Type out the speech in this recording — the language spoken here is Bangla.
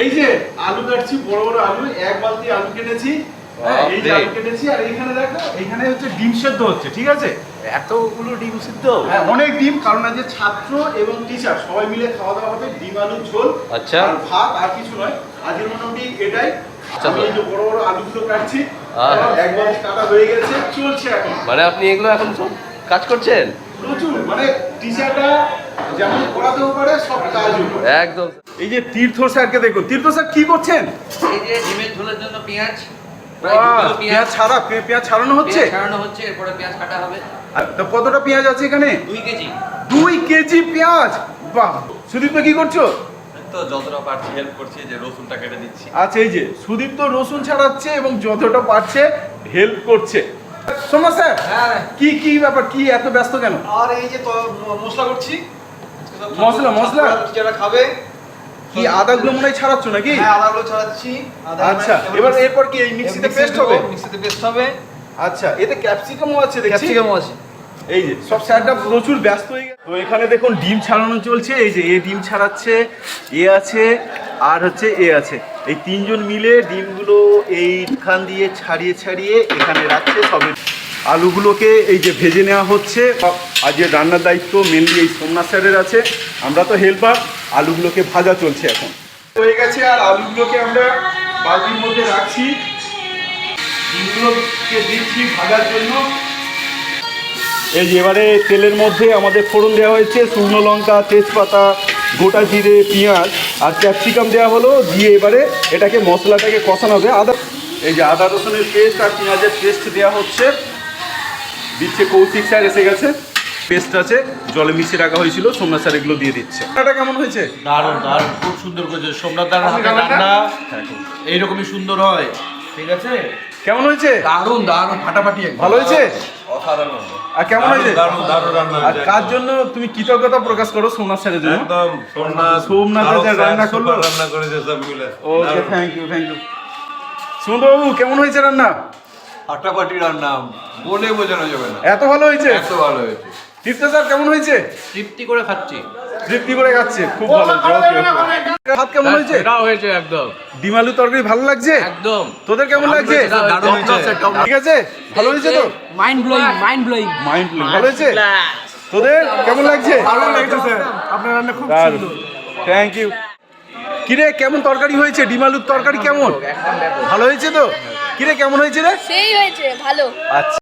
এই যে আলু কাটছি, বড় বড় আলু, এক বালতি আলু কেটেছি। এই যে আলু কেটেছি, আর এইখানে দেখো, এইখানে হচ্ছে ডিম সেদ্ধ হচ্ছে, ঠিক আছে? এতগুলো ডিম সিদ্ধ? হ্যাঁ, অনেক ডিম, কারণ আজ ছাত্র এবং টিচার সবাই মিলে খাওয়া দাওয়া হবে। ডিম আলুর ঝোল, আচ্ছা, আর ভাত, আর কিছু নয়। আজকের মোটামুটি এটাই। আমি এই যে বড় বড় আলুগুলো কাটছি, এক বালতি কাটা হয়ে গেছে, চলছে এখন। মানে আপনি এগুলো এখন সব কাজ করছেন? প্রচুর, মানে টিচারটা যেমন পড়াতেও পারে, সব কাজও করে। একদম। এই যে তীর্থ স্যারকে দেখুন, তীর্থ স্যার কি করছেন? এই যে ডিমের ঝোলের জন্য পেঁয়াজ, পেঁয়াজ ছাড়া, পেঁয়াজ ছাড়ানো হচ্ছে, ছাড়ানো হচ্ছে, এরপরে পেঁয়াজ কাটা হবে। তো কতটা পেঁয়াজ আছে এখানে? 2 কেজি। 2 কেজি পেঁয়াজ, বাহ। সুদীপ তো কি করছো? তো যতটা পারছি হেল্প করছি, যে রসুনটা কেটে দিচ্ছি। আচ্ছা, এই যে সুদীপ তো রসুন ছাড়াচ্ছে এবং যতটা পারছে হেল্প করছে। সোমা স্যার, হ্যাঁ, কি কি ব্যাপার, কি এত ব্যস্ত কেন? আর এই যে তো মশলা করছি। মশলা যারা খাবে, কি আদাগুলো মনে হয় ছাড়াচ্ছ নাকি? হ্যাঁ, আদাগুলো ছাড়াচ্ছি। আচ্ছা, এরপর কি এই মিক্সিতে পেস্ট হবে? মিক্সিতে পেস্ট হবে। আচ্ছা, এতে ক্যাপসিকামও আছে দেখছি। ক্যাপসিকাম আছে। এই যে সব স্যারটা প্রচুর ব্যস্ত হয়ে গেছে। তো এখানে দেখুন ডিম ছাড়ানো চলছে। এই যে এ ডিম ছাড়াচ্ছে, এ আছে, আর হচ্ছে এ আছে। এই তিনজন মিলে ডিমগুলো এইখান দিয়ে ছাড়িয়ে ছাড়িয়ে এখানে রাখছে। সবে আলুগুলোকে এই যে ভেজে নেওয়া হচ্ছে। আজকে রান্নার দায়িত্ব মেনলি এই সোমনাথ স্যারের আছে, আমরা তো হেল্পার। আলুগুলোকে ভাজা চলছে এখন, হয়ে গেছে। আর আলুগুলোকে আমরা বালতির মধ্যে রাখছি, ডিমগুলোকে দিচ্ছি ভাজার জন্য। এই যে এবারে তেলের মধ্যে আমাদের ফোড়ন দেওয়া হয়েছে, শুকনো লঙ্কা, তেজপাতা, গোটা জিরে, পেঁয়াজ আর ক্যাপসিকাম দেওয়া হলো। দিয়ে এবারে এটাকে মশলাটাকে কষানো হবে। এই যে আদা রসুনের পেস্ট আর পেঁয়াজের পেস্ট দেওয়া হচ্ছে, দিচ্ছে কৌশিক স্যার এসে গেছে। পেস্ট আছে, জলে মিশিয়ে রাখা হয়েছিল, সোমনাথ স্যার এগুলো দিয়ে দিচ্ছে। এটা কেমন হয়েছে? দারুণ দারুণ, খুব সুন্দর করেছে সোমনাথ দার হাতে রান্না। এইরকমই সুন্দর হয়, ঠিক আছে? কেমন হয়েছে? দারুণ দারুণ, ফাটাফাটি। ভালো হয়েছে? অসাধারণ। আর কেমন হয়েছে? দারুণ দারুণ রান্না। আর কার জন্য তুমি কৃতজ্ঞতা প্রকাশ করো? সোমনাথ স্যারের জন্য। একদম সোমনাথ যা রান্না করলো, রান্না করেছে সব মিলে। ওকে, থ্যাংক ইউ, থ্যাংক ইউ। সুমনবাবু, কেমন হয়েছে রান্না? ফাটাফাটি রান্না, বলে বোঝানো যাবে না, এত ভালো হয়েছে? এত ভালো হয়েছে। তীর্থ স্যার কেমন হয়েছে? তৃপ্তি করে খাচ্ছি। তৃপ্তি করে খাচ্ছে, খুব ভালো হয়েছে। ওকে, ভাত কেমন হয়েছে? এটাও হয়েছে একদম। ডিম আলু তরকারি ভালো লাগছে? একদম। তোদের কেমন লাগছে? দারুণ হয়েছে। ঠিক আছে, ভালো হয়েছে তো? Mind blowing, mind blowing. Mind blowing, ভালো হয়েছে? তোদের কেমন লাগছে? ভালো লাগছে স্যার, আপনার রান্না খুব সুন্দর। Thank you. কিরে, কেমন তরকারি হয়েছে? ডিম আলুর তরকারি কেমন? ভালো হয়েছে তো? কিরে, কেমন হয়েছে রে? সেই হয়েছে, ভালো। আচ্ছা।